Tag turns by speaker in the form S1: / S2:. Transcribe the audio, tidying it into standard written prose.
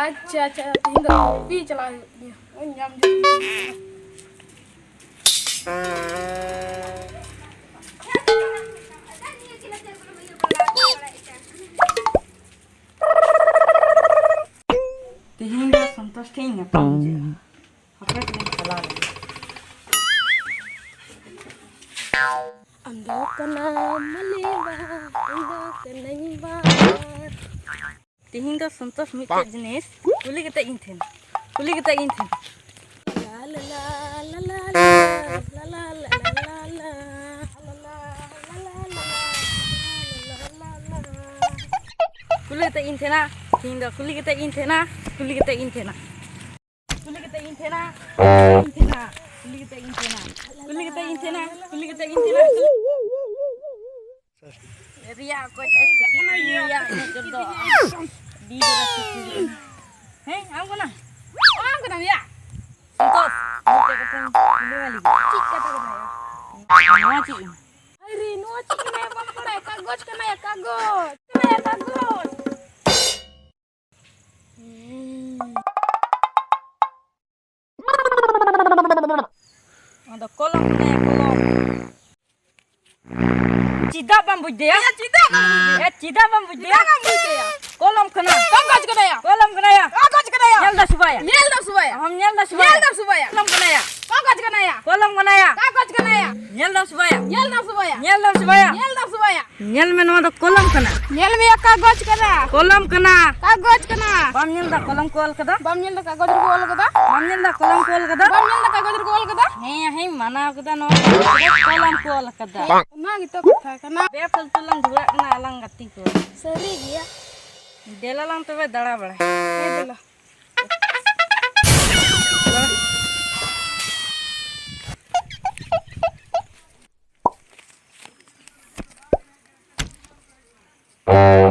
S1: अच्छा अच्छा तीन दो पी चला nyam
S2: Tihinda santos tinha pamja. Apa sih salah?
S1: ando kena meliba ando kena nyiba
S2: Tihinda santos mikir jenis. Kuli kita intern. Kuli kita intern.
S1: la la la la la la la la la la
S2: Kuli kita intern. Tihinda kuli kita intern. Kuli kita intern. Kuli kita intern. Intern. Kuli kita intern. Kuli kita intern. Kuli kita intern. Ria kau ria jodoh. Di dalam hei, aku na ya. Santos, kita ketemu dulu lagi.
S1: cik kata kena ya
S2: Nama cik.
S1: hari no cik kena ya pampare kagos kena ya kagos
S2: Ada kolom kena ya kolom. Cidak bambu dia.
S1: ya cidak
S2: Cidak bambu dia.
S1: ya
S2: Kolom kena.
S1: kagos kena ya
S2: Kolom kena ya.
S1: kagos kena ya
S2: Nyalda subaya.
S1: nyelda subaya
S2: Ham nyalda subaya.
S1: nyelda subaya
S2: Kolom kena ya.
S1: kagos kena ya
S2: Kolom kena ya.
S1: kagos kena ya
S2: Nyalda subaya.
S1: nyelda subaya
S2: Nyalda subaya.
S1: nyelda subaya
S2: Nyal men ada kolom kena.
S1: nyel me ya kagos kena
S2: Kolom kena.
S1: kagos kena
S2: Bam nyalda kolom kol kada.
S1: bam nyelda kagos kol kada
S2: Bam nyalda kolom kol kada.
S1: bam nyelda kagos kol kada
S2: Hei mana kada no. Kolom kol kada.
S1: na gitu kata kana
S2: Be faltulan juga kena alang gati ko.
S1: seri dia
S2: Delalang tuh dara bड़ा.
S1: eh dela